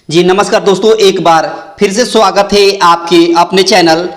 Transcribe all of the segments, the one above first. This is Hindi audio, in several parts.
जी नमस्कार दोस्तों, एक बार फिर से स्वागत है आपके अपने चैनल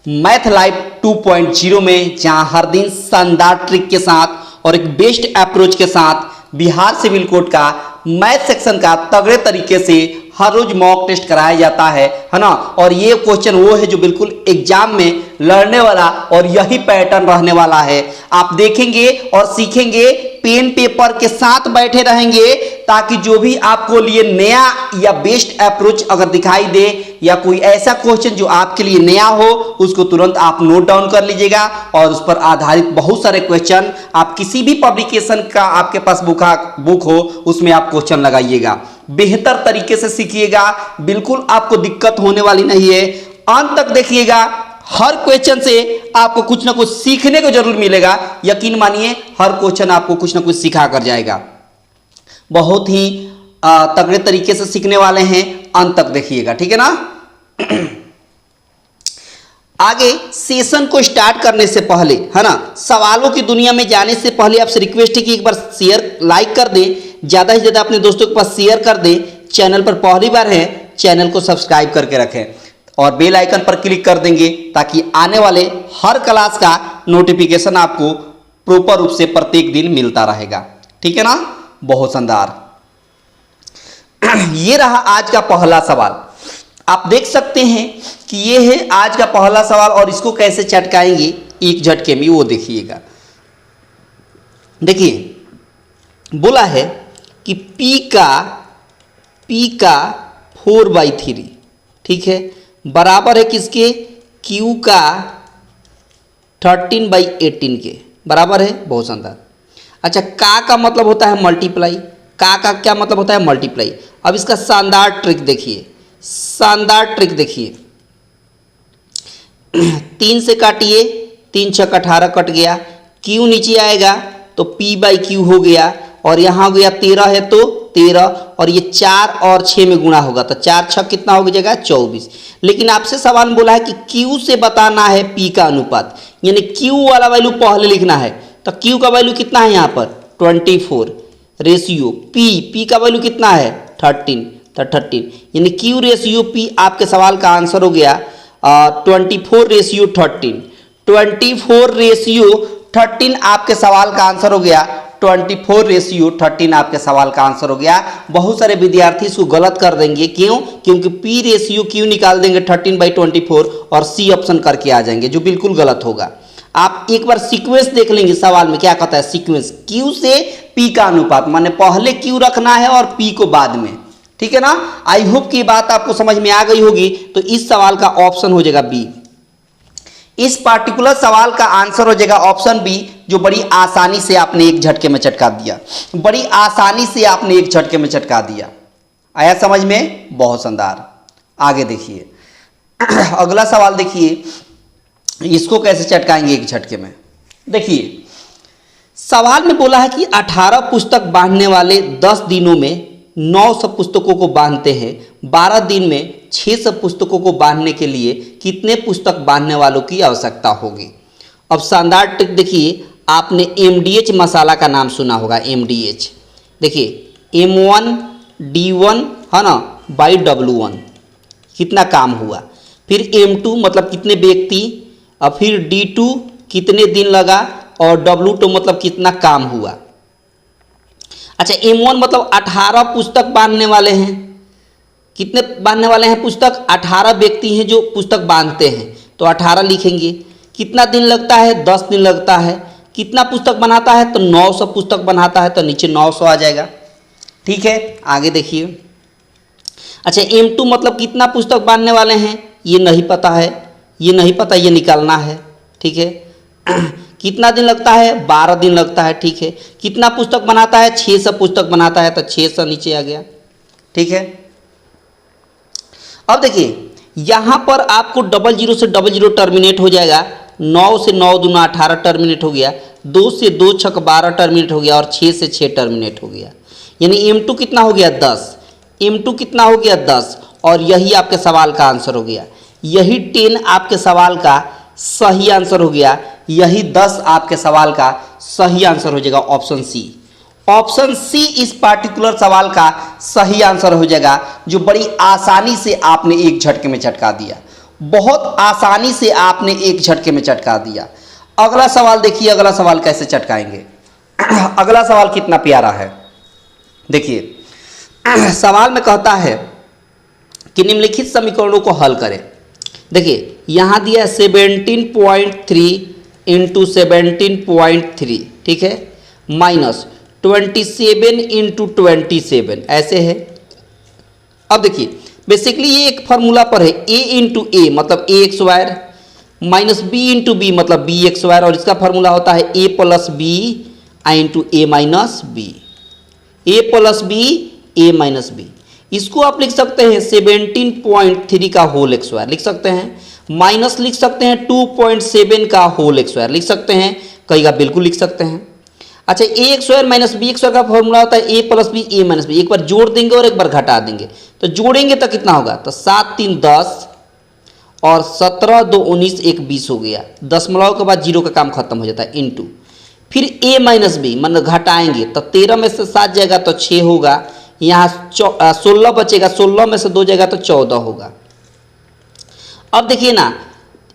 मैथ लाइव 2.0 में, जहां हर दिन शानदार ट्रिक के साथ और एक बेस्ट अप्रोच के साथ बिहार सिविल कोड का मैथ सेक्शन का तगड़े तरीके से हर रोज मॉक टेस्ट कराया जाता है ना। और ये क्वेश्चन वो है जो बिल्कुल एग्जाम में लड़ने वाला और यही पैटर्न रहने वाला है। आप देखेंगे और सीखेंगे, पेन पेपर के साथ बैठे रहेंगे, ताकि जो भी आपको लिए नया या बेस्ट अप्रोच अगर दिखाई दे या कोई ऐसा क्वेश्चन जो आपके लिए नया हो, उसको तुरंत आप नोट डाउन कर लीजिएगा और उस पर आधारित बहुत सारे क्वेश्चन आप किसी भी पब्लिकेशन का आपके पास बुक हो उसमें आप क्वेश्चन लगाइएगा। बेहतर तरीके से सीखिएगा, बिल्कुल आपको दिक्कत होने वाली नहीं है। अंत तक देखिएगा, हर क्वेश्चन से आपको कुछ ना कुछ सीखने को जरूर मिलेगा। यकीन मानिए, हर क्वेश्चन आपको कुछ ना कुछ सिखा कर जाएगा। बहुत ही तगड़े तरीके से सीखने वाले हैं, अंत तक देखिएगा, ठीक है ना। आगे सेशन को स्टार्ट करने से पहले, है ना, सवालों की दुनिया में जाने से पहले आपसे रिक्वेस्ट है कि एक बार शेयर लाइक कर दें, ज़्यादा से ज़्यादा अपने दोस्तों के पास शेयर कर दें। चैनल पर पहली बार है, चैनल को सब्सक्राइब करके रखें और बेल आइकन पर क्लिक कर देंगे, ताकि आने वाले हर क्लास का नोटिफिकेशन आपको प्रॉपर रूप से प्रत्येक दिन मिलता रहेगा, ठीक है ना। बहुत शानदार। ये रहा आज का पहला सवाल। आप देख सकते हैं कि ये है आज का पहला सवाल और इसको कैसे चटकाएंगे एक झटके में, वो देखिएगा। देखिए, बोला है कि P का 4/3, ठीक है, बराबर है किसके, Q का 13/18 के बराबर है। बहुत शानदार। अच्छा, का मतलब होता है मल्टीप्लाई। का क्या मतलब होता है, मल्टीप्लाई। अब इसका शानदार ट्रिक देखिए, शानदार ट्रिक देखिए। 3 से काटिए, 3 छक 18 कट गया। Q नीचे आएगा तो P/Q हो गया, और यहाँ हो गया 13 है तो 13, और ये 4 और 6 में गुणा होगा तो 4 छक कितना हो जाएगा, 24। लेकिन आपसे सवाल में बोला है कि Q से बताना है P का अनुपात, यानी Q वाला वैल्यू पहले लिखना है। तो Q का वैल्यू कितना है यहाँ पर 24 रेशियो P का वैल्यू कितना है 13, तो 13, यानी Q रेशियो P आपके सवाल का आंसर हो गया 24 रेशियो 13। 24 रेशियो 13 आपके सवाल का आंसर हो गया। 24 रेशियो 13 आपके सवाल का आंसर हो गया। बहुत सारे विद्यार्थी इसको गलत कर देंगे, क्यों? क्योंकि P रेशियो Q निकाल देंगे 13/24 और C ऑप्शन करके आ जाएंगे, जो बिल्कुल गलत होगा। आप एक बार सीक्वेंस देख लेंगे, सवाल में क्या कहता है, सीक्वेंस Q से P का अनुपात, माने पहले Q रखना है और P को बाद में, ठीक है ना। आई होप की बात आपको समझ में आ गई होगी। तो इस सवाल का ऑप्शन हो जाएगा बी। इस पार्टिकुलर सवाल का आंसर हो जाएगा ऑप्शन बी, जो बड़ी आसानी से आपने एक झटके में चटका दिया। बड़ी आसानी से आपने एक झटके में चटका दिया। आया समझ में? बहुत शानदार। आगे देखिए, अगला सवाल देखिए, इसको कैसे चटकाएंगे एक झटके में। देखिए, सवाल में बोला है कि 18 पुस्तक बांधने वाले 10 दिनों में 900 पुस्तकों को बांधते हैं। 12 दिन में 600 पुस्तकों को बांधने के लिए कितने पुस्तक बांधने वालों की आवश्यकता होगी। अब शानदार ट्रिक देखिए, आपने MDH मसाला का नाम सुना होगा, MDH। देखिए, M1 D1 है ना बाई W1 कितना काम हुआ, फिर M2 मतलब कितने व्यक्ति, और फिर D2 कितने दिन लगा, और W2 मतलब कितना काम हुआ। अच्छा, M1 मतलब 18 पुस्तक बांधने वाले हैं। कितने बांधने वाले हैं पुस्तक, 18 व्यक्ति हैं जो पुस्तक बांधते हैं, तो 18 लिखेंगे। कितना दिन लगता है, 10 दिन लगता है। कितना पुस्तक बनाता है, तो 900 पुस्तक बनाता है, तो नीचे 900 आ जाएगा, ठीक है। आगे देखिए। अच्छा, M2 मतलब कितना पुस्तक बांधने वाले हैं, ये नहीं पता है, ये नहीं पता, ये निकालना है, ठीक है। कितना दिन लगता है, 12 दिन लगता है, ठीक है। कितना पुस्तक बनाता है, 600 पुस्तक बनाता है, तो 600 नीचे आ गया, ठीक है। अब देखिए, यहाँ पर आपको 00 से 00 टर्मिनेट हो जाएगा। 9 से 9 दूना 18 टर्मिनेट हो गया। 2 से 2 छक 12 टर्मिनेट हो गया, और 6 से 6 टर्मिनेट हो गया। यानी M2 कितना हो गया 10, M2 कितना हो गया 10, और यही आपके सवाल का आंसर हो गया। यही 10 आपके सवाल का सही आंसर हो गया। यही 10 आपके सवाल का सही आंसर हो जाएगा, ऑप्शन सी। ऑप्शन सी इस पार्टिकुलर सवाल का सही आंसर हो जाएगा, जो बड़ी आसानी से आपने एक झटके में चटका दिया, बहुत आसानी से आपने एक झटके में चटका दिया। अगला सवाल देखिए, अगला सवाल कैसे चटकाएंगे। अगला सवाल कितना प्यारा है, देखिए सवाल में कहता है कि निम्नलिखित समीकरणों को हल करें। देखिए यहाँ दिया 17.3 इंटू 17.3, ठीक है, माइनस 27 इंटू 27, ऐसे है। अब देखिए बेसिकली ये एक फॉर्मूला पर है, a इंटू ए मतलब ए एक्स वायर, माइनस बी इंटू बी मतलब बी एक्स वायर, और इसका फॉर्मूला होता है a plus B into A minus B, A plus B A minus B. इसको आप लिख सकते हैं 17.3 का होल एक्स वायर लिख सकते हैं, माइनस लिख सकते हैं 2.7 का होल एक्स वायर लिख सकते हैं, कहेगा बिल्कुल लिख सकते हैं। अच्छा, ए एक्स वायर माइनस बी एक्स वायर का फॉर्मूला होता है ए plus B A minus B, एक बार जोड़ देंगे और एक बार घटा देंगे, तो जोड़ेंगे तो कितना होगा, तो 7 3 10 और 17 2 19 1 20 हो गया, दशमलव के बाद जीरो का काम खत्म हो जाता है, इंटू फिर ए माइनस बी मतलब घटाएंगे तो 13 में से 7 जाएगा तो 6 होगा, यहाँ 16 बचेगा, 16 में से 2 जाएगा तो 14 होगा। अब देखिए ना,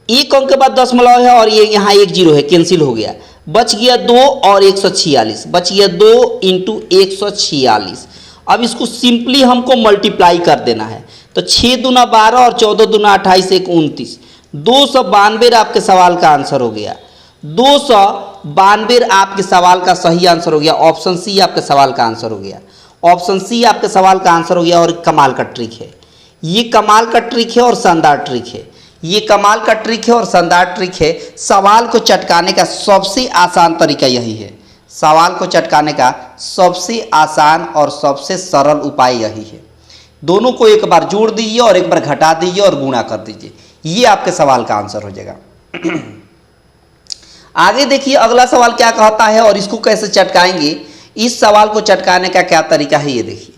एक अंक के बाद दशमलव है और ये यहाँ एक जीरो है, कैंसिल हो गया, बच गया 2 और 146, बच गया 2 इंटू 146। अब इसको सिंपली हमको मल्टीप्लाई कर देना है, तो 6 दूना 12 और 14 दूना 28 1 29, 292 आपके सवाल का आंसर हो गया, 292 आपके सवाल का सही आंसर हो गया। ऑप्शन सी आपके सवाल का आंसर हो गया, ऑप्शन सी आपके सवाल का आंसर हो गया। और कमाल का ट्रिक है, ये कमाल का ट्रिक है और शानदार ट्रिक है, ये कमाल का ट्रिक है और शानदार ट्रिक है। सवाल को चटकाने का सबसे आसान तरीका यही है, सवाल को चटकाने का सबसे आसान और सबसे सरल उपाय यही है। दोनों को एक बार जोड़ दीजिए और एक बार घटा दीजिए और गुणा कर दीजिए, ये आपके सवाल का आंसर हो जाएगा। आगे देखिए अगला सवाल क्या कहता है और इसको कैसे चटकाएंगे। इस सवाल को चटकाने का क्या तरीका है, ये देखिए।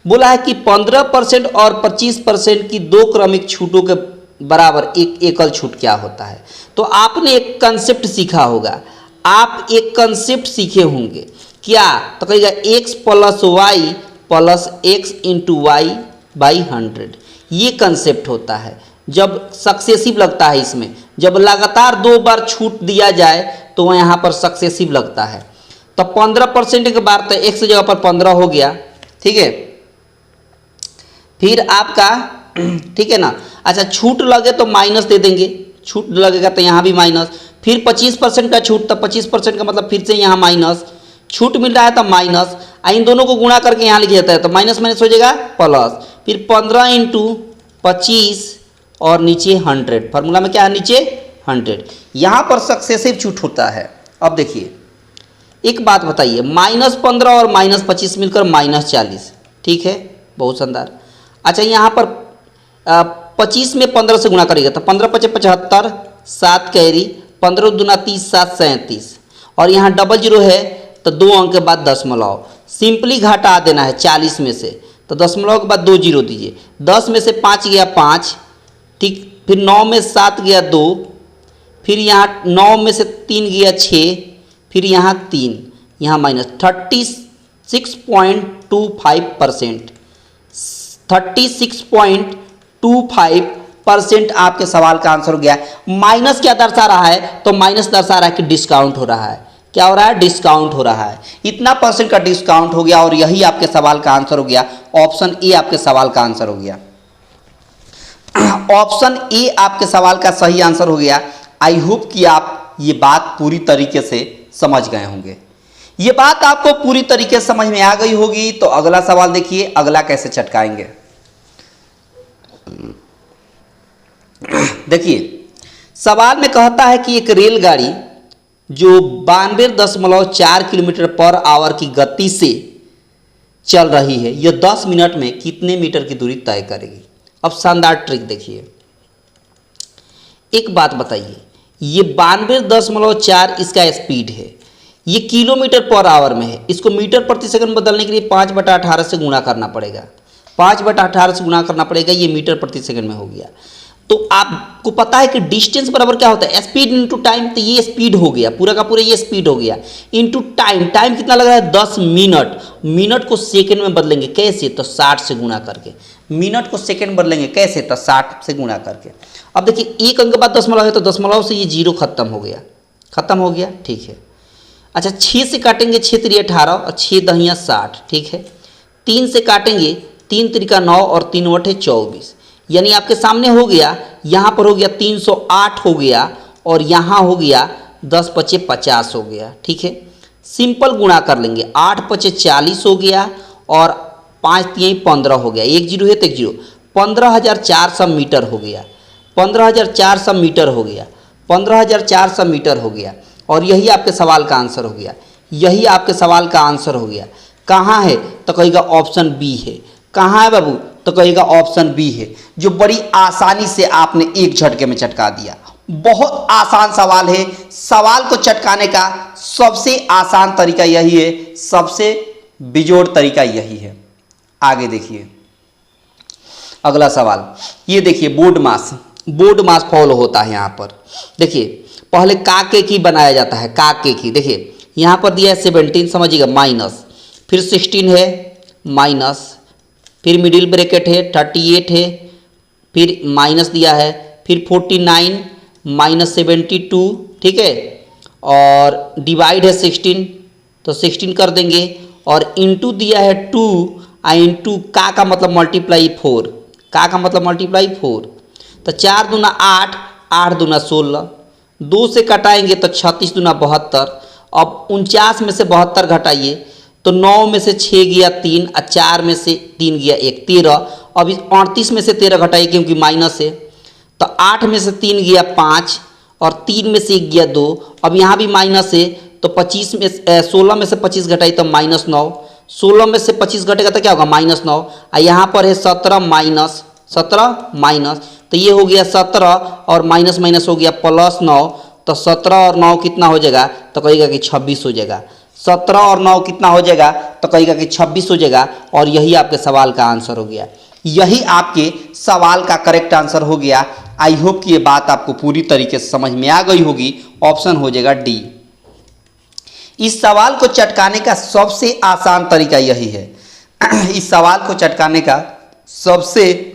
बोला है कि 15% और 25% की दो क्रमिक छूटों के बराबर एक एकल छूट क्या होता है। तो आपने एक कंसेप्ट सीखा होगा, आप एक कंसेप्ट सीखे होंगे क्या, तो कहेगा x plus y plus x into y by 100। ये कंसेप्ट होता है जब सक्सेसिव लगता है, इसमें जब लगातार 2 बार छूट दिया जाए तो वह यहाँ पर सक्सेसिव लगता है। तो 15% के बाद तो x की जगह पर 15 हो गया, ठीक है। फिर आपका ठीक है ना, अच्छा छूट लगे तो माइनस दे देंगे, छूट लगेगा तो यहाँ भी माइनस, फिर 25% का छूट, तो 25% का मतलब फिर से यहाँ माइनस, छूट मिल रहा है तो माइनस, इन दोनों को गुणा करके यहाँ लिख जाता है तो माइनस माइनस हो जाएगा प्लस, फिर 15 इंटू 25 और नीचे 100, फार्मूला में क्या है नीचे 100, यहाँ पर सक्सेसिव छूट होता है। अब देखिए एक बात बताइए, -15 और -25 मिलकर -40, ठीक है, बहुत शानदार। अच्छा यहाँ पर 25 में 15 से गुणा करेगा तो 15 × 5 = 75, 7 कैरी, 15 दूना 30, 7 37, और यहाँ डबल जीरो है तो 2 अंक के बाद दशमलव, सिंपली घटा देना है 40 में से, तो दशमलव के बाद 2 जीरो दीजिए, 10 में से 5 गया 5, ठीक, फिर 9 में 7 गया 2, फिर यहाँ 9 में से 3 गया 6, फिर यहाँ 3, यहाँ माइनस 36.25%, 36.25% आपके सवाल का आंसर हो गया। माइनस क्या दर्शा रहा है, तो माइनस दर्शा रहा है कि डिस्काउंट हो रहा है, क्या हो रहा है, डिस्काउंट हो रहा है, इतना % का डिस्काउंट हो गया और यही आपके सवाल का आंसर हो गया। ऑप्शन ए आपके सवाल का आंसर हो गया, ऑप्शन ए आपके सवाल का सही आंसर हो गया। आई होप कि आप ये बात पूरी तरीके से समझ गए होंगे, ये बात आपको पूरी तरीके से समझ में आ गई होगी। तो अगला सवाल देखिए, अगला कैसे चटकाएंगे। देखिए सवाल में कहता है कि एक रेलगाड़ी जो 92.4 किलोमीटर/आवर की गति से चल रही है, यह 10 मिनट में कितने मीटर की दूरी तय करेगी। अब शानदार ट्रिक देखिए, एक बात बताइए, ये 92.4 इसका स्पीड है, ये किलोमीटर/आवर में है, इसको मीटर प्रति सेकंड बदलने के लिए 5/18 से गुणा करना पड़ेगा, 5/18 से गुणा करना पड़ेगा, ये मीटर प्रति सेकंड में हो गया। तो आपको पता है कि डिस्टेंस बराबर क्या होता है, स्पीड इनटू टाइम। तो ये स्पीड हो गया, पूरा का पूरा ये स्पीड हो गया, इनटू टाइम। टाइम कितना लग रहा है, 10 मिनट। मिनट को सेकंड में बदलेंगे कैसे, तो 60 से गुणा करके। मिनट को सेकंड बदलेंगे कैसे, तो 60 से गुणा करके। अब देखिए एक अंक के बाद दशमलव है, तो दशमलव से ये जीरो खत्म हो गया, खत्म हो गया, ठीक है। अच्छा 6 से काटेंगे, 6 3 18 और 6 दहिया 60, ठीक है। 3 से काटेंगे, 3 त्रिका 9 और 3 वटे 24, यानी आपके सामने हो गया, यहाँ पर हो गया 308 हो गया, और यहाँ हो गया 10 पचे 50 हो गया, ठीक है। सिंपल गुणा कर लेंगे, 8 पचे 40 हो गया और 5 3 15 हो गया, एक जीरो है तो एक जीरो, 15,400 मीटर हो गया, 15,400 मीटर हो गया, 15,400 मीटर हो गया। और यही आपके सवाल का आंसर हो गया, यही आपके सवाल का आंसर हो गया। कहाँ है, तो कहेगा ऑप्शन बी है। कहाँ है बाबू, तो कहेगा ऑप्शन बी है, जो बड़ी आसानी से आपने एक झटके में चटका दिया। बहुत आसान सवाल है। सवाल को चटकाने का सबसे आसान तरीका यही है, सबसे बेजोड़ तरीका यही है। आगे देखिए अगला सवाल, ये देखिए बोर्ड मास फॉलो होता है। यहाँ पर देखिए पहले काके की बनाया जाता है, काके की। देखिए यहाँ पर दिया है 17, समझिएगा, माइनस, फिर 16 है माइनस, फिर मिडिल ब्रैकेट है 38 है, फिर माइनस दिया है, फिर 49 माइनस 72, ठीक है, और डिवाइड है 16, तो 16 कर देंगे, और इंटू दिया है 2, इंटू का मतलब मल्टीप्लाई 4, का मतलब मल्टीप्लाई 4, तो 4 दूना 8, 8 दूना 16, 2 से कटाएंगे तो 36 दूना 72। अब 49 में से 72 घटाइए तो 9 में से 6 गया 3, और 4 में से 3 गया 1, 13। अब इस 38 में से 13 घटाइए क्योंकि माइनस है, तो 8 में से 3 गया 5, और 3 में से 1 गया 2। अब यहाँ भी माइनस है, तो 16 में से 25 घटाइए तो -9, 16 में से 25 घटेगा तो क्या होगा, -9। और यहाँ पर है 17 माइनस, तो ये हो गया 17 और माइनस माइनस हो गया +9, तो 17 और 9 कितना हो जाएगा, तो कहेगा कि 26 हो जाएगा। 17 और 9 कितना हो जाएगा, तो कहेगा कि 26 हो जाएगा। और यही आपके सवाल का आंसर हो गया, यही आपके सवाल का करेक्ट आंसर हो गया। आई होप कि ये बात आपको पूरी तरीके से समझ में आ गई होगी। ऑप्शन हो जाएगा डी। इस सवाल को चटकाने का सबसे आसान तरीका यही है। इस सवाल को चटकाने का सबसे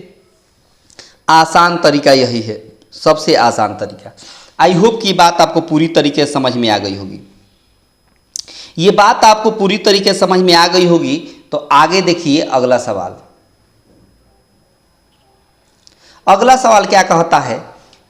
आसान तरीका यही है, सबसे आसान तरीका। आई होप कि बात आपको पूरी तरीके से समझ में आ गई होगी। ये बात आपको पूरी तरीके से समझ में आ गई होगी, तो आगे देखिए अगला सवाल। अगला सवाल क्या कहता है,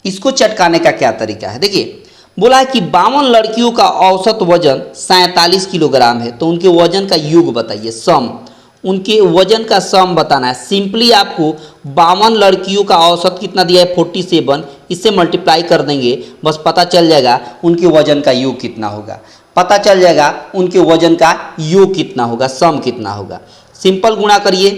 इसको चटकाने का क्या तरीका है। देखिए बोला है कि 52 लड़कियों का औसत वजन 47 किलोग्राम है, तो उनके वजन का योग बताइए, सम, उनके वजन का सम बताना है। सिंपली आपको 52 लड़कियों का औसत कितना दिया है 47, इससे मल्टीप्लाई कर देंगे, बस पता चल जाएगा उनके वजन का योग कितना होगा, पता चल जाएगा उनके वजन का योग कितना होगा, सम कितना होगा। सिंपल गुणा करिए,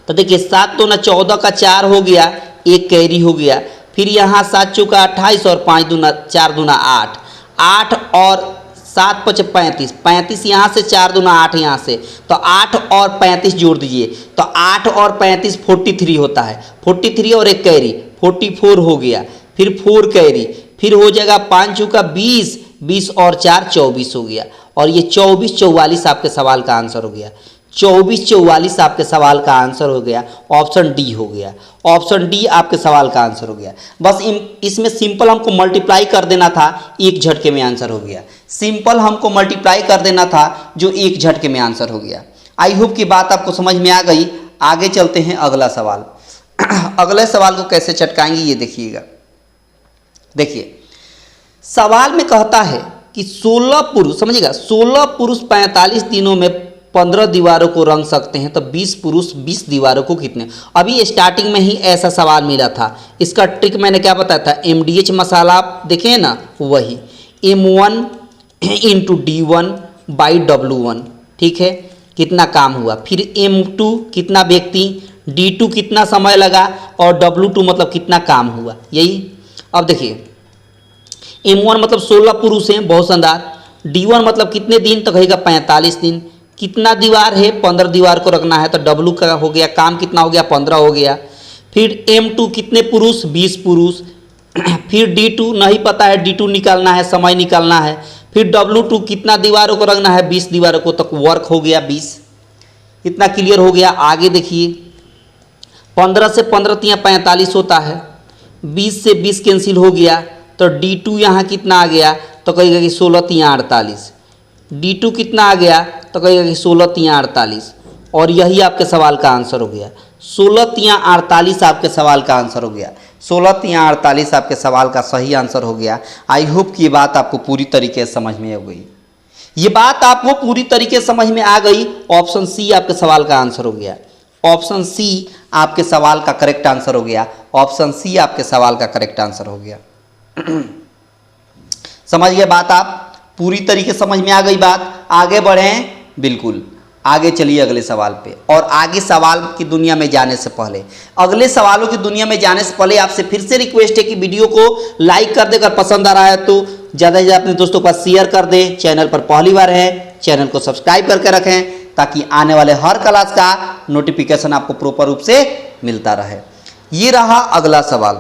तो देखिए 7 तो ना 14 का 4 हो गया, एक कैरी हो गया, फिर यहाँ 7 चौका 28 और 5 दूना 4 दूना 8, 8 और 7 पचे 35, 35 यहाँ से, 4 दूना 8 यहाँ से, तो 8 और 35 जोड़ दीजिए, तो 8 और 35 43 होता है, 43 और एक कैरी 44 हो गया, फिर 4 कैरी, फिर हो जाएगा 5 चौका 20, 20 और 4 24 हो गया। और ये 24 44 आपके सवाल का आंसर हो गया, 24 44 आपके सवाल का आंसर हो गया। ऑप्शन डी हो गया, ऑप्शन डी आपके सवाल का आंसर हो गया। बस इसमें सिंपल हमको मल्टीप्लाई कर देना था, एक झटके में आंसर हो गया। सिंपल हमको मल्टीप्लाई कर देना था, जो एक झटके में आंसर हो गया। आई होप की बात आपको समझ में आ गई। आगे चलते हैं अगला सवाल। अगले सवाल को कैसे चटकाएंगे ये देखिएगा। देखिए सवाल में कहता है कि 16 पुरुष, समझिएगा, 16 पुरुष 45 दिनों में 15 दीवारों को रंग सकते हैं, तो 20 पुरुष 20 दीवारों को कितने। अभी स्टार्टिंग में ही ऐसा सवाल मिला था, इसका ट्रिक मैंने क्या बताया था, MDH मसाला आप देखें ना, वही M1 into D1 by W1, ठीक है, कितना काम हुआ, फिर M2 कितना व्यक्ति, D2 कितना समय लगा, और W2 मतलब कितना काम हुआ, यही। अब देखिए M1 मतलब 16 पुरुष हैं, बहुत शानदार। D1 मतलब कितने दिन, तो कहेगा 45 दिन। कितना दीवार है, 15 दीवार को रखना है, तो W का हो गया काम कितना हो गया, 15 हो गया। फिर M2 कितने पुरुष, 20 पुरुष। फिर D2 नहीं पता है, D2 निकालना है, समय निकालना है। फिर W2 कितना दीवारों को रंगना है, 20 दीवारों को, तक वर्क हो गया 20। इतना क्लियर हो गया। आगे देखिए 15 से 15 तियाँ 45 होता है, 20 से 20 कैंसिल हो गया, तो D2 यहाँ कितना आ गया, तो कहेगा कि 16 तियाँ 48। D2 कितना आ गया, तो कहेगा कि 16 तियाँ 48। और यही आपके सवाल का आंसर हो गया। 16 तियाँ 48 आपके सवाल का आंसर हो गया। 16 तियाँ 48 आपके सवाल का सही आंसर हो गया। आई होप कि ये बात आपको पूरी तरीके से समझ में आ गई। ये बात आपको पूरी तरीके से समझ में आ गई। ऑप्शन सी आपके सवाल का आंसर हो गया। ऑप्शन सी आपके सवाल का करेक्ट आंसर हो गया। ऑप्शन सी आपके सवाल का करेक्ट आंसर हो गया। समझ गए बात आप? पूरी तरीके से समझ में आ गई बात। आगे बढ़ें, बिल्कुल आगे चलिए अगले सवाल पे। और आगे सवाल की दुनिया में जाने से पहले, अगले सवालों की दुनिया में जाने से पहले आपसे फिर से रिक्वेस्ट है कि वीडियो को लाइक कर दें, अगर पसंद आ रहा है तो ज़्यादा से ज़्यादा अपने दोस्तों के पास शेयर कर दें। चैनल पर पहली बार है, चैनल को सब्सक्राइब करके रखें ताकि आने वाले हर क्लास का नोटिफिकेशन आपको प्रॉपर रूप से मिलता रहे। ये रहा अगला सवाल।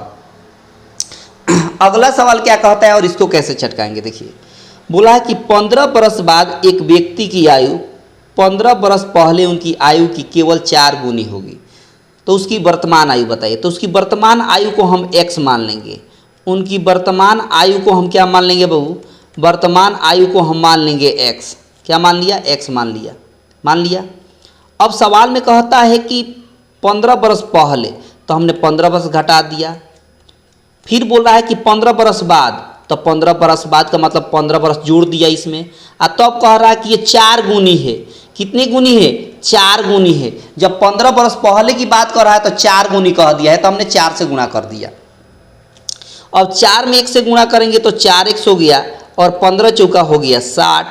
अगला सवाल क्या कहता है और इसको कैसे चटकाएंगे, देखिए। बोला है कि 15 बरस बाद एक व्यक्ति की आयु 15 बरस पहले उनकी आयु की केवल 4 गुनी होगी, तो उसकी वर्तमान आयु बताइए। तो उसकी वर्तमान आयु को हम x मान लेंगे। उनकी वर्तमान आयु को हम क्या मान लेंगे बहू? वर्तमान आयु को हम मान लेंगे x। क्या मान लिया? x मान लिया। मान लिया। अब सवाल में कहता है कि 15 बरस पहले, तो हमने 15 बरस घटा दिया। फिर बोल रहा है कि 15 बरस बाद, तो 15 बरस बाद का मतलब 15 बरस जोड़ दिया इसमें। और तब कह रहा है कि ये 4 गुनी है। कितनी गुनी है? 4 गुनी है। जब 15 बरस पहले की बात कर रहा है तो 4 गुनी कह दिया है, तो हमने 4 से गुणा कर दिया। अब 4 में 1 से गुणा करेंगे तो 4x हो गया, और 15 चौका हो गया 60।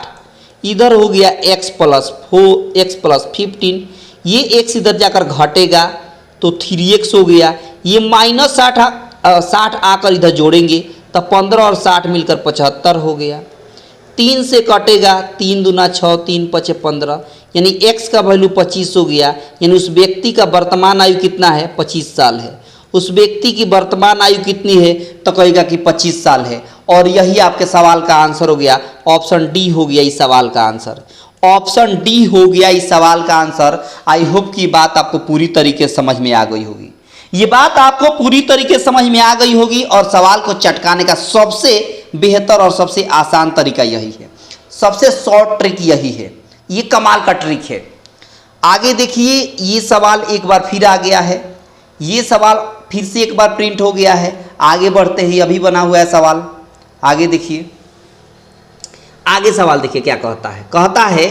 इधर हो गया x प्लस 15। ये x इधर जाकर घटेगा तो 3x हो गया। ये माइनस 60 आकर इधर जोड़ेंगे तो 15 और 60 मिलकर 75 हो गया। 3 से कटेगा, 3 दूना 6, 3 पचे 15, यानी x का वैल्यू 25 हो गया। यानी उस व्यक्ति का वर्तमान आयु कितना है? 25 साल है। उस व्यक्ति की वर्तमान आयु कितनी है? तो कहेगा कि 25 साल है। और यही आपके सवाल का आंसर हो गया। ऑप्शन डी हो गया इस सवाल का आंसर। ऑप्शन डी हो गया इस सवाल का आंसर। आई होप की बात आपको पूरी तरीके से समझ में आ गई होगी। ये बात आपको पूरी तरीके से समझ में आ गई होगी। और सवाल को चटकाने का सबसे बेहतर और सबसे आसान तरीका यही है, सबसे शॉर्ट ट्रिक यही है। ये कमाल का ट्रिक है। आगे देखिए, ये सवाल एक बार फिर आ गया है। ये सवाल फिर से एक बार प्रिंट हो गया है। आगे बढ़ते ही अभी बना हुआ है सवाल। आगे देखिए, आगे सवाल देखिए क्या कहता है। कहता है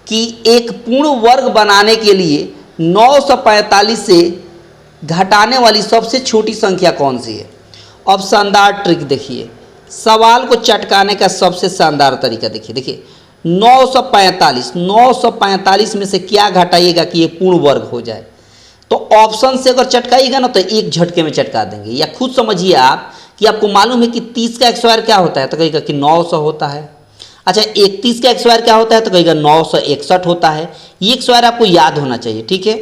कि एक पूर्ण वर्ग बनाने के लिए 945 से घटाने वाली सबसे छोटी संख्या कौन सी है? अब शानदार ट्रिक देखिए, सवाल को चटकाने का सबसे शानदार तरीका देखिए। 945 में से क्या घटाइएगा कि ये पूर्ण वर्ग हो जाए? तो ऑप्शन से अगर चटकाइएगा ना तो एक झटके में चटका देंगे। या खुद समझिए आप कि आपको मालूम है कि 30 का स्क्वायर क्या होता है, तो कहेगा कि 900 होता है। अच्छा, 31 का स्क्वायर क्या होता है, तो कहेगा 961 होता है। ये स्क्वायर आपको याद होना चाहिए, ठीक है।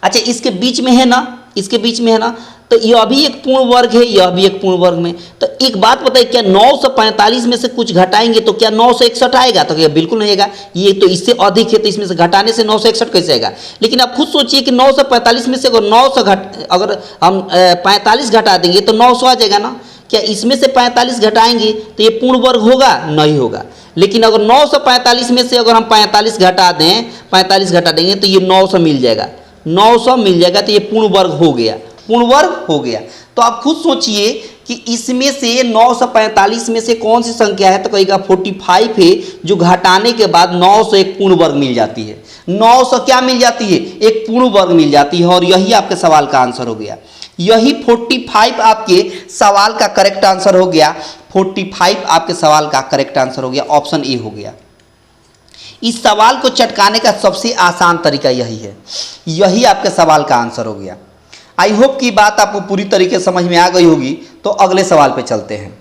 अच्छा, इसके बीच में है ना, इसके बीच में है ना, तो यह भी एक पूर्ण वर्ग है, यह भी एक पूर्ण वर्ग में। तो एक बात बताइए, क्या 945 में से कुछ घटाएंगे तो क्या 961 आएगा? तो क्या बिल्कुल नहीं आएगा। ये तो इससे अधिक है, तो इसमें से घटाने से 961 कैसे आएगा? लेकिन आप खुद सोचिए कि 945 में से अगर हम 45 घटा देंगे तो 900 आ जाएगा ना। क्या इसमें से 45 घटाएंगे तो ये पूर्ण वर्ग होगा? नहीं होगा। लेकिन अगर 945 में से अगर हम 45 घटा दें, 45 घटा देंगे तो ये 900 मिल जाएगा। 900 मिल जाएगा तो ये पूर्ण वर्ग हो गया, पूर्ण वर्ग हो गया। तो आप खुद सोचिए कि इसमें से 945 में से कौन सी संख्या है, तो कहेगा 45 है, जो घटाने के बाद 900 एक पूर्ण वर्ग मिल जाती है। 900 क्या मिल जाती है? एक पूर्ण वर्ग मिल जाती है। और यही आपके सवाल का आंसर हो गया। यही 45 आपके सवाल का करेक्ट आंसर हो गया। 45 आपके सवाल का करेक्ट आंसर हो गया। ऑप्शन ए हो गया। इस सवाल को चटकाने का सबसे आसान तरीका यही है। यही आपके सवाल का आंसर हो गया। आई होप की बात आपको पूरी तरीके से समझ में आ गई होगी। तो अगले सवाल पे चलते हैं।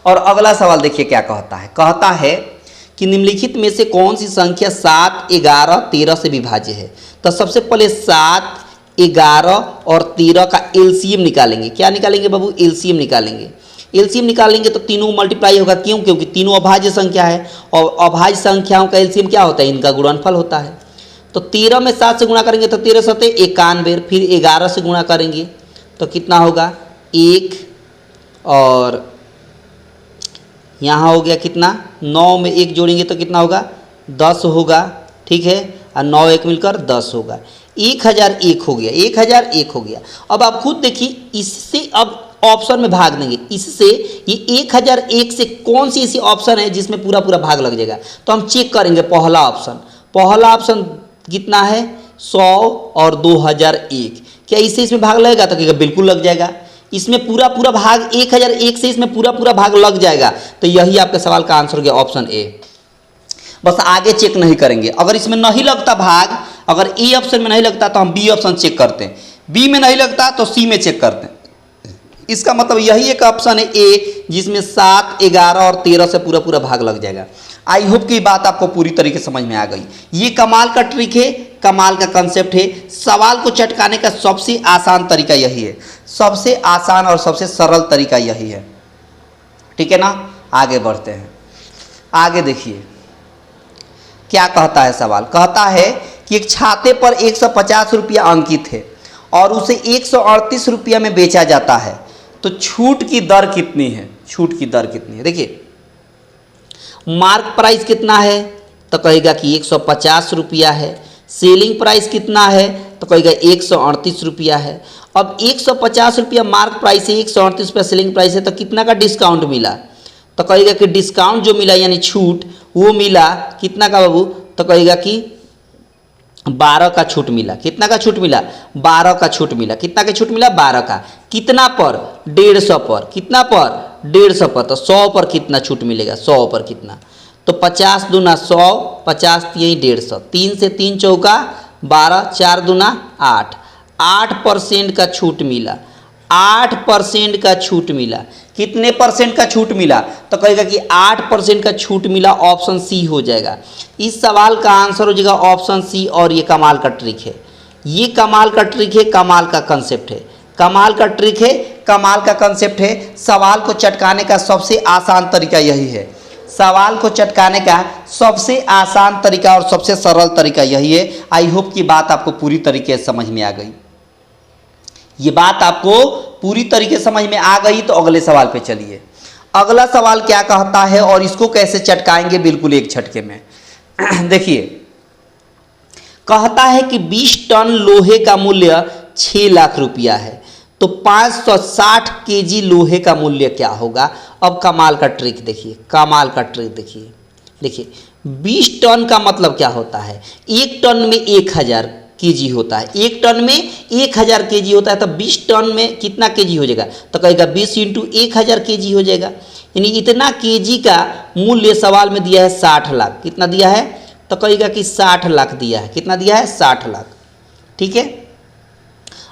और अगला सवाल देखिए क्या कहता है। कहता है कि निम्नलिखित में से कौन सी संख्या 7, 11, 13 से विभाज्य है। तो सबसे पहले 7, 11 और 13 का एलसीएम निकालेंगे। क्या निकालेंगे बाबू? एलसीएम निकालेंगे। एलसीएम निकालेंगे तो तीनों मल्टीप्लाई होगा। क्यों? क्योंकि तीनों अभाज्य संख्या है और अभाज्य संख्याओं का एलसीएम क्या होता है? इनका गुणनफल होता है। तो 13 में 7 से गुणा करेंगे तो 13 सते 91, फिर 11 से गुणा करेंगे तो कितना होगा? 1 और यहाँ हो गया कितना? 9 में 1 जोड़ेंगे तो कितना होगा? 10 होगा। ठीक है, और 9 1 मिलकर 10 होगा। 1001 हो गया, 1001 हो गया। अब आप खुद देखिए, इससे अब ऑप्शन में भाग देंगे। इससे ये 1001 से कौन सी ऐसी ऑप्शन है जिसमें पूरा पूरा भाग लग जाएगा? तो हम चेक करेंगे पहला ऑप्शन कितना है? 100 और 2001। क्या इससे इसमें भाग लगेगा? तो कहेगा बिल्कुल लग जाएगा। इसमें पूरा पूरा भाग 1001 से इसमें पूरा पूरा भाग लग जाएगा। तो यही आपके सवाल का आंसर हो गया ऑप्शन ए। बस आगे चेक नहीं करेंगे। अगर इसमें नहीं लगता भाग, अगर ए ऑप्शन में नहीं लगता तो हम बी ऑप्शन चेक करते हैं, बी में नहीं लगता तो सी में चेक करते हैं। इसका मतलब यही एक ऑप्शन है ए जिसमें 7, 11 और 13 से पूरा पूरा भाग लग जाएगा। आई होप कि बात आपको पूरी तरीके से समझ में आ गई। ये कमाल का ट्रिक है, कमाल का कंसेप्ट है। सवाल को चटकाने का सबसे आसान तरीका यही है, सबसे आसान और सबसे सरल तरीका यही है। ठीक है ना? आगे बढ़ते हैं। आगे देखिए क्या कहता है सवाल। कहता है कि एक छाते पर 150 रुपया अंकित है और उसे 138 रुपया में बेचा जाता है, तो छूट की दर कितनी है? छूट की दर कितनी है? देखिए मार्क प्राइस कितना है? तो कहेगा कि 150 रुपया है। सेलिंग प्राइस कितना है? तो कहेगा 138 रुपया है। अब 150 रुपया मार्क प्राइस है, 138 रुपया सेलिंग प्राइस है, तो कितना का डिस्काउंट मिला? तो कहेगा कि डिस्काउंट जो मिला यानी छूट वो मिला कितना का बाबू? तो कहेगा कि 12 का छूट मिला। कितना का छूट मिला? 12 का छूट मिला। कितना का छूट मिला? 12 का। कितना पर? 150 पर। कितना पर? 150 पर। तो 100 पर कितना छूट मिलेगा? 100 पर कितना? तो 50 दूना 100, 50 यही 150, 3 से 3 चौका 12, 4 दूना 8, 8% का छूट मिला। 8% का छूट मिला। कितने परसेंट का छूट मिला? तो कहेगा कि 8% का छूट मिला। ऑप्शन सी हो जाएगा। इस सवाल का आंसर हो जाएगा ऑप्शन सी। और ये कमाल का ट्रिक है, ये कमाल का ट्रिक है, कमाल का कंसेप्ट है, कमाल का ट्रिक है, कमाल का कंसेप्ट है। सवाल को चटकाने का सबसे आसान तरीका यही है। सवाल को चटकाने का सबसे आसान तरीका और सबसे सरल तरीका यही है। आई होप कि बात आपको पूरी तरीके से समझ में आ गई। ये बात आपको पूरी तरीके से समझ में आ गई तो अगले सवाल पे चलिए। अगला सवाल क्या कहता है और इसको कैसे चटकाएंगे बिल्कुल एक झटके में। देखिए कहता है कि 20 टन लोहे का मूल्य 6 लाख रुपया है, तो 560 केजी लोहे का मूल्य क्या होगा? अब कमाल का ट्रिक देखिए, कमाल का ट्रिक देखिए। देखिए 20 टन का मतलब क्या होता है? 1 टन में 1000 केजी होता है। 1 टन में 1000 केजी होता है, तो 20 टन में कितना केजी हो जाएगा? तो कहेगा 20 × 1000 केजी हो जाएगा। यानी इतना केजी का मूल्य सवाल में दिया है 60 लाख। कितना दिया है? तो कहेगा कि 60 लाख दिया है। कितना दिया है? 60 लाख। ठीक है।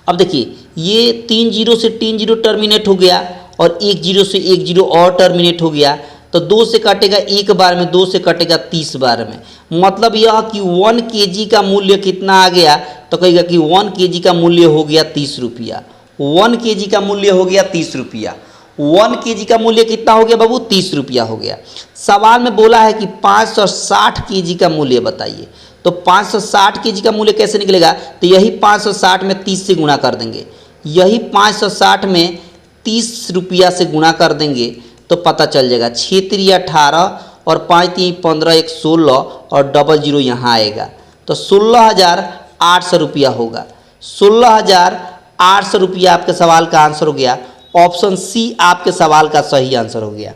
अब देखिए ये 3 जीरो से 3 जीरो टर्मिनेट हो गया और 1 जीरो से 1 जीरो और टर्मिनेट हो गया, तो 2 से कटेगा 1 बार में, 2 से कटेगा 30 बार में। मतलब यह कि 1 केजी का मूल्य कितना आ गया? तो कहेगा कि 1 केजी का मूल्य हो गया 30 रुपया। 1 केजी का मूल्य हो गया 30 रुपया। 1 केजी का मूल्य कितना हो गया बाबू? 30 रुपया हो गया। सवाल में बोला है कि 560 केजी का मूल्य बताइए। तो 560 केजी का मूल्य कैसे निकलेगा? तो यही 560 में 30 से गुणा कर देंगे, यही 560 में 30 रुपया से गुणा कर देंगे तो पता चल जाएगा। 6 3 18 और 5 3 15 1 16 और डबल जीरो यहाँ आएगा, तो 16,800 रुपया होगा। 16,800 रुपया आपके सवाल का आंसर हो गया। ऑप्शन सी आपके सवाल का सही आंसर हो गया।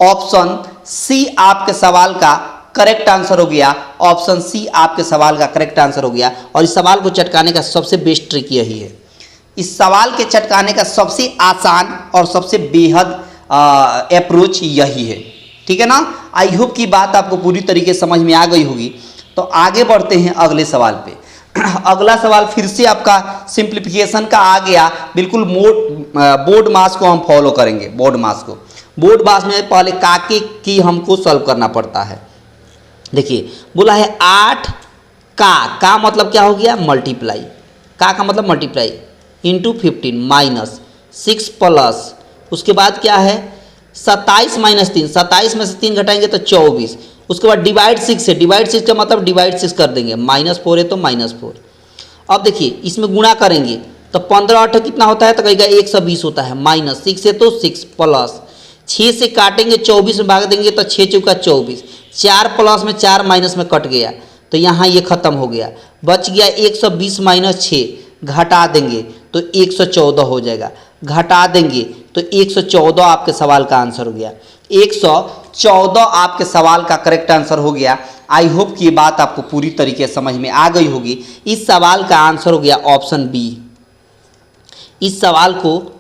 ऑप्शन सी आपके सवाल का करेक्ट आंसर हो गया। ऑप्शन सी आपके सवाल का करेक्ट आंसर हो गया। और इस सवाल को चटकाने का सबसे बेस्ट ट्रिक यही है। इस सवाल के चटकाने का सबसे आसान और सबसे बेहद अप्रोच यही है। ठीक है ना? आई होप की बात आपको पूरी तरीके से समझ में आ गई होगी। तो आगे बढ़ते हैं अगले सवाल पे। अगला सवाल फिर से आपका सिंप्लीफिकेशन का आ गया। बिल्कुल बोर्ड मास को हम फॉलो करेंगे। बोर्ड मास में पहले काके की हमको सॉल्व करना पड़ता है। देखिए बोला है 8 का मतलब क्या हो गया, मल्टीप्लाई, का मतलब मल्टीप्लाई इंटू 15 माइनस 6 प्लस उसके बाद क्या है 27 माइनस 3, 27 में से 3 घटाएंगे तो 24, उसके बाद डिवाइड 6 है, डिवाइड 6 का मतलब डिवाइड 6 कर देंगे, -4 है तो -4। अब देखिए इसमें गुणा करेंगे तो 15 8 कितना होता है, तो कहेगा 120 होता है, -6 है तो 6 प्लस 6 से काटेंगे 24 में भाग देंगे तो 6 चौका 24, 4 प्लस में 4 माइनस में कट गया तो यहाँ ये खत्म हो गया, बच गया 120 माइनस 6, घटा देंगे तो 114 हो जाएगा, घटा देंगे तो 114 आपके सवाल का आंसर हो गया, 114 आपके सवाल का करेक्ट आंसर हो गया। आई होप कि ये बात आपको पूरी तरीके से समझ में आ गई होगी। इस सवाल का आंसर हो गया ऑप्शन बी। इस सवाल को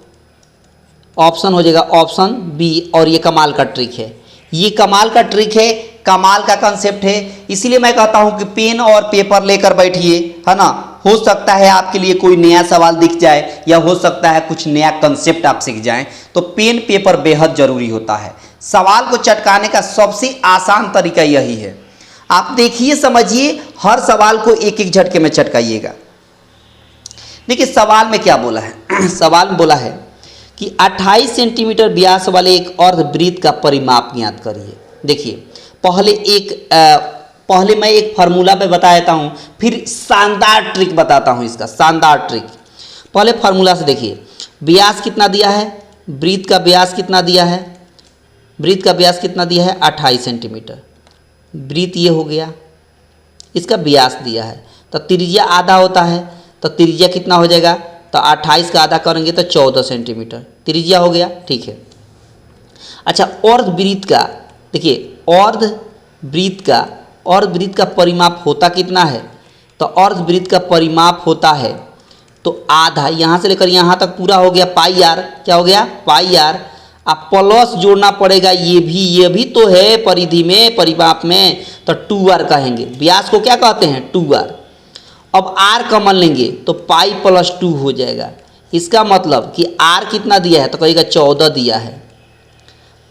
ऑप्शन हो जाएगा ऑप्शन बी। और ये कमाल का ट्रिक है, ये कमाल का ट्रिक है, कमाल का कंसेप्ट है। इसीलिए मैं कहता हूं कि पेन और पेपर लेकर बैठिए, है ना। हो सकता है आपके लिए कोई नया सवाल दिख जाए या हो सकता है कुछ नया कंसेप्ट आप सीख जाएं, तो पेन पेपर बेहद जरूरी होता है। सवाल को चटकाने का सबसे आसान तरीका यही है। आप देखिए, समझिए, हर सवाल को एक एक झटके में चटकाइएगा। देखिए सवाल में क्या बोला है सवाल में बोला है कि 28 सेंटीमीटर व्यास वाले एक अर्धवृत्त का परिमाप ज्ञात करिए। देखिए पहले मैं एक फार्मूला पे बता देता हूँ, फिर शानदार ट्रिक बताता हूँ इसका, शानदार ट्रिक। पहले फार्मूला से देखिए, व्यास कितना दिया है, वृत्त का व्यास कितना दिया है, वृत्त का व्यास कितना दिया है 28 सेंटीमीटर, वृत्त ये हो गया, इसका व्यास दिया है, तो त्रिज्या आधा होता है, तो त्रिज्या कितना हो जाएगा, तो 28 का आधा करेंगे तो 14 सेंटीमीटर त्रिज्या हो गया, ठीक है। अच्छा अर्धवृत्त का देखिए, अर्धवृत्त का परिमाप होता कितना है, तो अर्धवृत्त का परिमाप होता है तो आधा, यहाँ से लेकर यहाँ तक पूरा हो गया पाई आर, क्या हो गया पाई आर। अब प्लस जोड़ना पड़ेगा, ये भी तो है परिधि में, परिमाप में, तो 2r कहेंगे। व्यास को क्या कहते हैं 2r। अब r कॉमन लेंगे तो पाई प्लस 2 हो जाएगा। इसका मतलब कि r कितना दिया है, तो कहेगा 14 दिया है।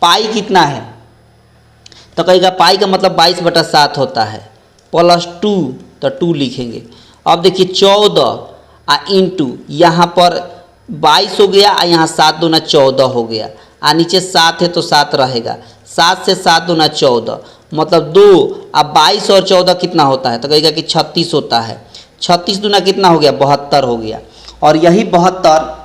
पाई कितना है, तो कहेगा पाई का मतलब 22/7 होता है, प्लस 2 तो 2 लिखेंगे। अब देखिए 14 इंटू यहाँ पर 22 हो गया, यहाँ 7 दूना 14 हो गया, नीचे 7 है तो 7 रहेगा, 7 से 7 दूना 14 मतलब 2। अब 22 और 14 कितना होता है, तो कहेगा कि 36 होता है। 36 दूना कितना हो गया 72 हो गया। और यही 72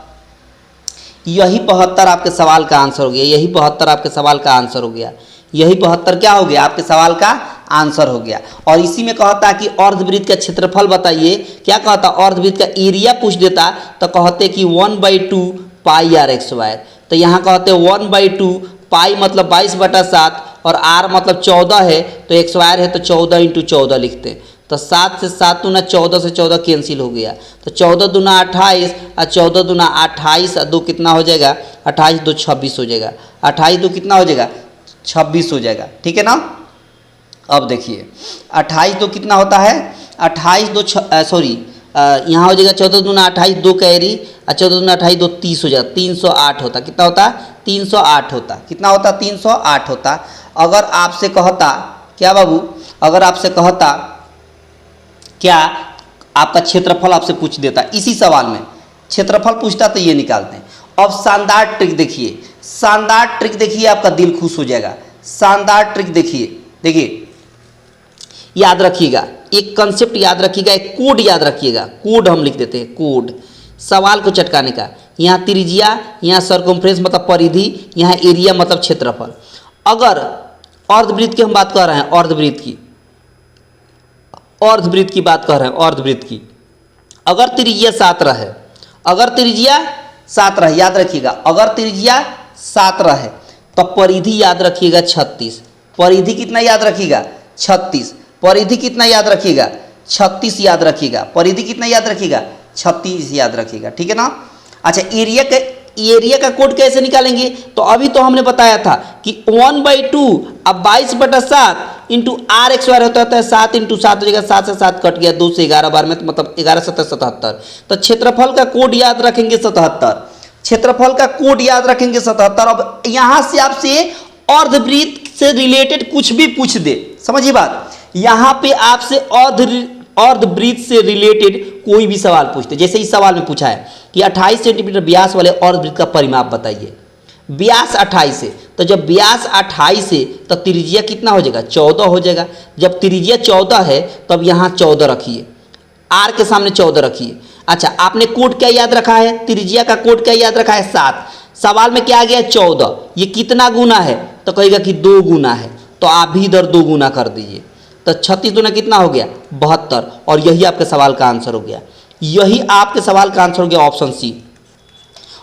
आपके सवाल का आंसर हो गया, यही 72 आपके सवाल का आंसर हो गया, यही 72 क्या हो गया आपके सवाल का आंसर हो गया। और इसी में कहता कि अर्धवृत्त का क्षेत्रफल बताइए, क्या कहता, अर्धवृत्त का एरिया पूछ देता तो कहते कि 1/2 पाई आर एक्स वायर, तो यहाँ कहते 1/2 पाई मतलब 22/7 और आर मतलब 14 है, तो एक्स वायर है तो 14 × 14 लिखते हैं। तो 7 से 7 दूना 14 से 14 कैंसिल हो गया, तो 14 दूना 28 और 14 दूना 28 और 2 कितना हो जाएगा, 28 2 26 हो जाएगा, 28 2 कितना हो जाएगा 26 हो जाएगा, ठीक है ना। अब देखिए 28 2 कितना होता है, 28 2 सॉरी यहाँ हो जाएगा 14 दूना 28 2 कैरी और 14 दूना 28 2 30 हो जाएगा, 308 होता, कितना होता 308 होता, कितना होता 308 होता। अगर आपसे कहता क्या बाबू, अगर आपसे कहता क्या आपका क्षेत्रफल आपसे पूछ देता, इसी सवाल में क्षेत्रफल पूछता तो ये निकालते हैं। अब शानदार ट्रिक देखिए, शानदार ट्रिक देखिए, आपका दिल खुश हो जाएगा। शानदार ट्रिक देखिए याद रखिएगा, एक कंसेप्ट याद रखिएगा, एक कोड याद रखिएगा। कोड हम लिख देते हैं, कोड सवाल को चटकाने का। यहाँ त्रिज्या, यहाँ सर्कमफ्रेंस मतलब परिधि, यहाँ एरिया मतलब क्षेत्रफल। अगर अर्धवृत्त की हम बात कर रहे हैं, अर्धवृत्त की बात कर रहे हैं, अर्धवृत्त की, अगर त्रिज्या 7 रहे, अगर त्रिज्या 7 रहे, याद रखिएगा, अगर त्रिज्या 7 रहे तो परिधि याद रखिएगा 36। परिधि कितना याद रखिएगा 36। परिधि कितना याद रखिएगा 36 याद रखिएगा। परिधि कितना याद रखिएगा 36 याद रखिएगा, ठीक है ना। अच्छा एरिया का कोड कैसे निकालेंगे, तो अभी तो हमने बताया था कि 1/2 अब 22/7 इंटू आर एक्स वायर होता है 7 × 7 हो जाएगा, 7 से 7 कट गया, 2 से 11 बार में, तो मतलब 11 7 77। तो क्षेत्रफल का कोड याद रखेंगे 77, क्षेत्रफल का कोड याद रखेंगे 77। अब यहाँ से आपसे अर्धवृत्त से रिलेटेड कुछ भी पूछ दे, समझिए बात, यहाँ पे आपसे अर्धवृत्त से रिलेटेड कोई भी सवाल पूछते, जैसे इस सवाल में पूछा है कि 28 सेंटीमीटर व्यास वाले अर्धवृत्त का परिमाप बताइए। व्यास 28 है, तो जब व्यास 28 है तो त्रिज्या कितना हो जाएगा, 14 हो जाएगा। जब त्रिज्या 14 है तब यहाँ 14 रखिए, आर के सामने 14 रखिए। अच्छा, आपने कोड क्या याद रखा है, त्रिज्या का कोड क्या याद रखा है, 7। सवाल में क्या आ गया, 14। ये कितना गुना है, तो कहेगा कि 2 गुना है, तो आप भी इधर 2 गुना कर दीजिए। तो 36 दूना कितना हो गया, 72। और यही आपके सवाल का आंसर हो गया। यही आपके सवाल का आंसर हो गया, ऑप्शन सी।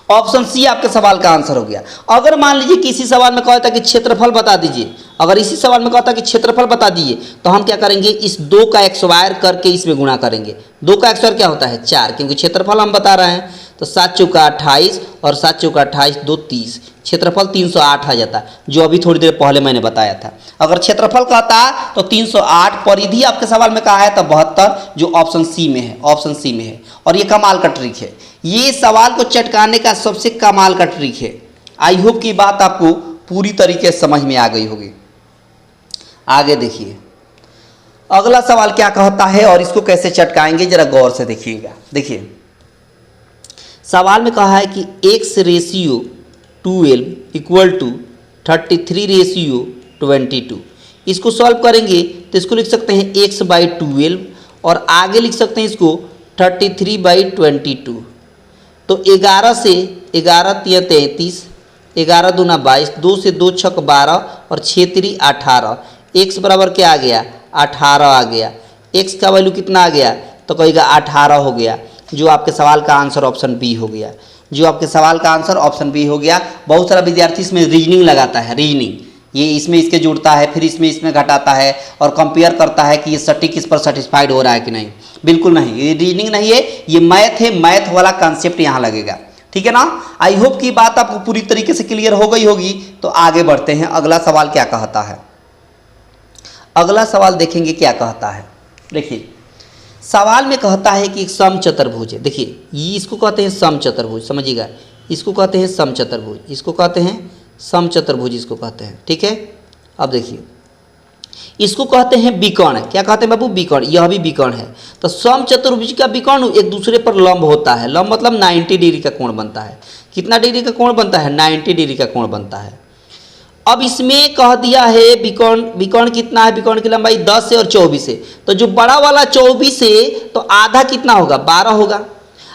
ऑप्शन सी आपके सवाल का आंसर हो गया। अगर मान लीजिए किसी सवाल में कहता कि क्षेत्रफल बता दीजिए, अगर इसी सवाल में कहता कि क्षेत्रफल बता दीजिए, तो हम क्या करेंगे, इस 2 का एक स्क्वायर करके इसमें गुणा करेंगे। 2 का एक स्क्वायर क्या होता है, 4, क्योंकि क्षेत्रफल हम बता रहे हैं। तो 7 चौका 28 और 7 चौका 28, 2 30, क्षेत्रफल 308 आ जाता, जो अभी थोड़ी देर पहले मैंने बताया था। अगर क्षेत्रफल कहता तो 308, परिधि आपके सवाल में कहा है तो 72, जो ऑप्शन सी में है, ऑप्शन सी में है। और ये कमाल का ट्रिक है, ये सवाल को चटकाने का सबसे कमाल का ट्रिक है। आई होप की बात आपको पूरी तरीके से समझ में आ गई होगी। आगे देखिए अगला सवाल क्या कहता है और इसको कैसे चटकाएंगे, जरा गौर से देखिएगा। देखिए सवाल में कहा है कि x रेशियो 12 इक्वल टू 33:22। इसको सॉल्व करेंगे तो इसको लिख सकते हैं x/12 और आगे लिख सकते हैं इसको 33/22। तो 11 से 11 तिया 33, 11 दूना 22, 2 से 2 छक 12 और 6 3 18। x बराबर क्या आ गया, 18 आ गया। x का वैल्यू कितना आ गया, तो कहेगा 18 हो गया, जो आपके सवाल का आंसर ऑप्शन बी हो गया। जो आपके सवाल का आंसर ऑप्शन बी हो गया। बहुत सारा विद्यार्थी इसमें रीजनिंग लगाता है, रीजनिंग, ये इसमें इसके जुड़ता है, फिर इसमें घटाता है और कंपेयर करता है कि ये सटीक इस पर सेटिस्फाइड हो रहा है कि नहीं। बिल्कुल नहीं, ये रीजनिंग नहीं है, ये मैथ है, मैथ वाला कॉन्सेप्ट यहाँ लगेगा। ठीक है ना। आई होप की बात आपको पूरी तरीके से क्लियर हो गई होगी। तो आगे बढ़ते हैं, अगला सवाल क्या कहता है। अगला सवाल देखेंगे क्या कहता है। देखिए सवाल में कहता है कि एक समचतुर्भुज है। देखिए ये इसको कहते हैं समचतुर्भुज, समझिएगा, इसको कहते हैं समचतुर्भुज, इसको कहते हैं समचतुर्भुज, इसको कहते हैं। ठीक है, अब देखिए इसको कहते हैं विकर्ण। क्या कहते हैं बाबू, विकर्ण। यह भी विकर्ण है। तो समचतुर्भुज का विकर्ण एक दूसरे पर लंब होता है। लंब मतलब 90 डिग्री का कोण बनता है। कितना डिग्री का कोण बनता है, 90 डिग्री का कोण बनता है। अब इसमें कह दिया है विकर्ण कितना है, विकर्ण की लंबाई 10 है और 24 है। तो जो बड़ा वाला 24 है तो आधा कितना होगा, 12 होगा।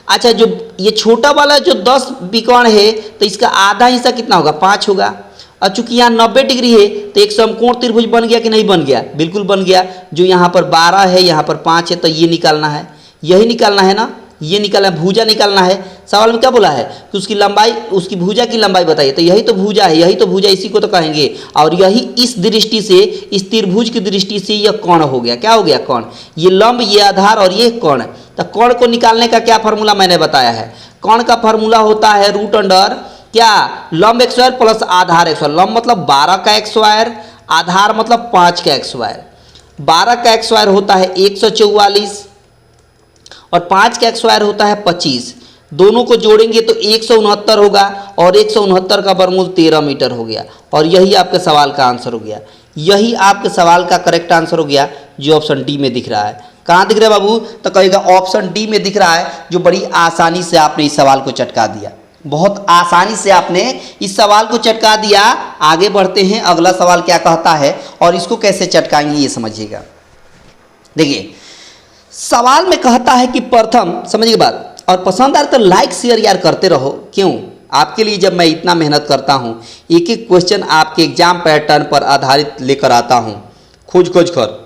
अच्छा, जो ये छोटा वाला जो 10 विकर्ण है तो इसका आधा हिस्सा कितना होगा, 5 होगा। और चूंकि यहाँ 90 डिग्री है तो एक समकोण त्रिभुज बन गया कि नहीं बन गया, बिल्कुल बन गया। जो यहाँ पर 12 है, यहाँ पर 5 है, तो ये निकालना है, यही निकालना है ना, ये निकालना है, भुजा निकालना है। सवाल में क्या बोला है कि उसकी लंबाई, उसकी भुजा की लंबाई बताइए। तो यही तो भुजा है, यही तो भुजा, इसी को तो कहेंगे। और यही इस दृष्टि से, इस त्रिभुज की दृष्टि से यह कोण हो गया। क्या हो गया, कोण। ये लंब, ये आधार और ये कोण। तो कोण को निकालने का क्या फार्मूला मैंने बताया है। कोण का फार्मूला होता है रूट अंडर क्या, लंब एक स्क्वायर प्लस आधार एक स्क्वायर। लंब मतलब 12 का एक स्क्वायर, आधार मतलब 5 का एक स्क्वायर। 12 का एक स्क्वायर होता है 144 और 5 का एक स्क्वायर होता है 25। दोनों को जोड़ेंगे तो 169 होगा और 169 का वर्गमूल 13 मीटर हो गया। और यही आपके सवाल का आंसर हो गया। यही आपके सवाल का करेक्ट आंसर हो गया, जो ऑप्शन डी में दिख रहा है। कहाँ दिख रहा है बाबू, तो कहेगा ऑप्शन डी में दिख रहा है, जो बड़ी आसानी से आपने इस सवाल को चटका दिया। बहुत आसानी से आपने इस सवाल को चटका दिया। आगे बढ़ते हैं, अगला सवाल क्या कहता है और इसको कैसे चटकाएंगे ये समझिएगा। देखिए सवाल में कहता है कि प्रथम, समझिए बात, और पसंद आए तो लाइक शेयर यार करते रहो। क्यों, आपके लिए जब मैं इतना मेहनत करता हूँ, एक एक क्वेश्चन आपके एग्जाम पैटर्न पर आधारित लेकर आता हूँ, खोज कर,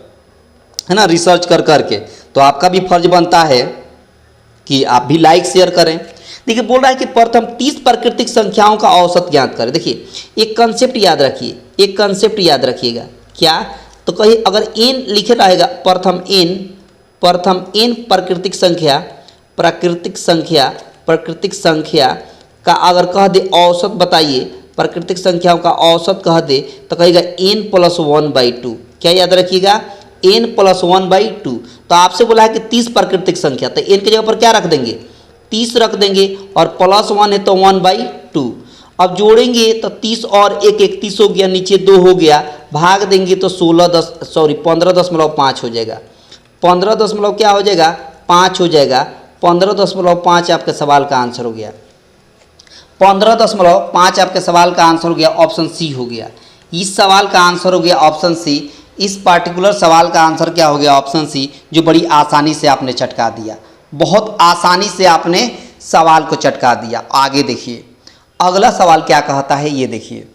है ना, रिसर्च कर करके, तो आपका भी फर्ज बनता है कि आप भी लाइक शेयर करें। देखिए बोल रहा है कि प्रथम 30 प्राकृतिक संख्याओं का औसत ज्ञात करें। देखिए एक कंसेप्ट याद रखिए, एक कंसेप्ट याद रखिएगा। क्या, तो कहीं अगर n लिखे रहेगा, प्रथम n प्राकृतिक संख्या का अगर कह दे औसत बताइए, प्राकृतिक संख्याओं का औसत कह दे तो कहेगा n + 1/2। क्या याद रखिएगा, n + 1/2। तो आपसे बोला है कि 30 प्राकृतिक संख्या, तो n की जगह पर क्या रख देंगे, 30 रख देंगे और +1 है तो 1/2। अब जोड़ेंगे तो 30 और 1 31 हो गया, नीचे 2 हो गया, भाग देंगे तो 15.5 हो जाएगा। 15 क्या हो जाएगा 5 हो जाएगा। 15.5 आपके सवाल का आंसर हो गया। 15.5 आपके सवाल का आंसर हो गया, ऑप्शन सी हो गया। इस सवाल का आंसर हो गया ऑप्शन सी। इस पार्टिकुलर सवाल का आंसर क्या हो गया, ऑप्शन सी, जो बड़ी आसानी से आपने चटका दिया। बहुत आसानी से आपने सवाल को चटका दिया। आगे देखिए अगला सवाल क्या कहता है, ये देखिए।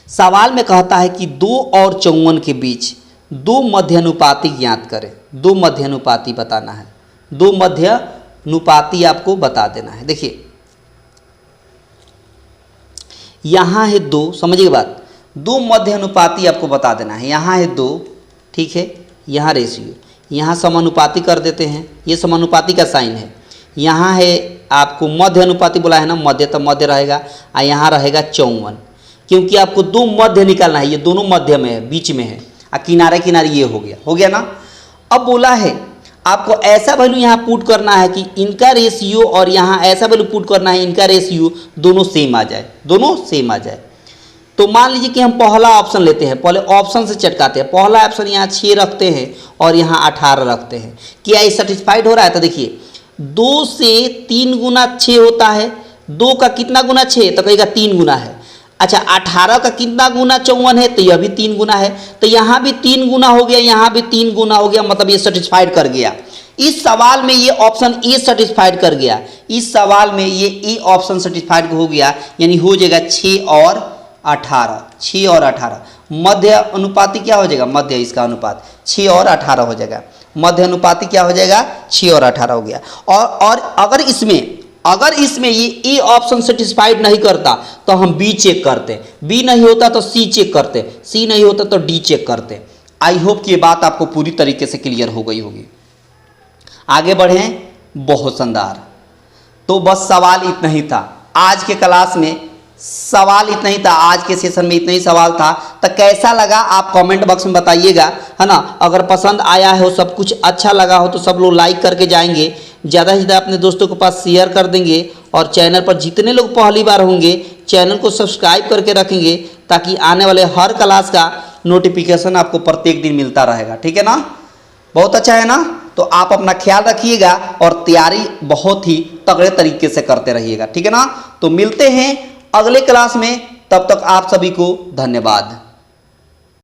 सवाल में कहता है कि 2 और 54 के बीच 2 मध्यानुपाती ज्ञात करें। 2 मध्यानुपाती बताना है, 2 मध्यानुपाती आपको बता देना है। देखिए यहाँ है 2, समझिए बात, 2 मध्यानुपाती आपको बता देना है। यहाँ है 2, ठीक है, यहाँ रेशियो, यहाँ समानुपाती कर देते हैं, ये समानुपाती का साइन है। यहाँ है आपको मध्य अनुपाती बोला है ना, मध्य तो मध्य रहेगा, और यहाँ रहेगा 54, क्योंकि आपको 2 मध्य निकालना है। ये दोनों मध्य में है, बीच में है, और किनारे किनारे ये हो गया ना। अब बोला है आपको ऐसा वैल्यू यहाँ पुट करना है कि इनका रेशियो और यहाँ ऐसा वैल्यू पुट करना है इनका रेशियो दोनों सेम आ जाए, दोनों सेम आ जाए। तो मान लीजिए कि हम पहला ऑप्शन लेते हैं, पहले ऑप्शन से चटकाते हैं। पहला ऑप्शन यहाँ 6 रखते हैं और यहाँ 18 रखते हैं। क्या ये सेटिस्फाइड हो रहा है? तो देखिए 2 से 3 गुना 6 होता है। 2 का कितना गुना 6? तो कहेगा 3 गुना है। अच्छा 18 का कितना गुना 54 है? तो यह भी 3 गुना है। तो यहाँ भी 3 गुना हो गया, यहाँ भी 3 गुना हो गया, मतलब ये सेटिस्फाइड कर गया। इस सवाल में ये ऑप्शन ए सेटिस्फाइड कर गया। इस सवाल में ये ए ऑप्शन सेटिस्फाइड हो गया, यानी हो जाएगा 6 और 18। 6 और 18 मध्य अनुपाती क्या हो जाएगा? मध्य इसका अनुपात 6 और 18 हो जाएगा। मध्य अनुपाती क्या हो जाएगा? 6 और 18 हो गया। और अगर इसमें ये ए ऑप्शन सेटिस्फाइड नहीं करता तो हम बी चेक करते, बी नहीं होता तो सी चेक करते, सी नहीं होता तो डी चेक करते। आई होप कि ये बात आपको पूरी तरीके से क्लियर हो गई होगी। आगे बढ़ें, बहुत शानदार। तो बस सवाल इतना ही था आज के क्लास में, सवाल इतना ही था आज के सेशन में, इतना ही सवाल था। तो कैसा लगा आप कमेंट बॉक्स में बताइएगा, है ना। अगर पसंद आया हो, सब कुछ अच्छा लगा हो तो सब लोग लाइक करके जाएंगे, ज़्यादा से ज़्यादा अपने दोस्तों के पास शेयर कर देंगे, और चैनल पर जितने लोग पहली बार होंगे चैनल को सब्सक्राइब करके रखेंगे, ताकि आने वाले हर क्लास का नोटिफिकेशन आपको प्रत्येक दिन मिलता रहेगा। ठीक है ना, बहुत अच्छा है ना। तो आप अपना ख्याल रखिएगा और तैयारी बहुत ही तगड़े तरीके से करते रहिएगा, ठीक है ना। तो मिलते हैं अगले क्लास में, तब तक आप सभी को धन्यवाद।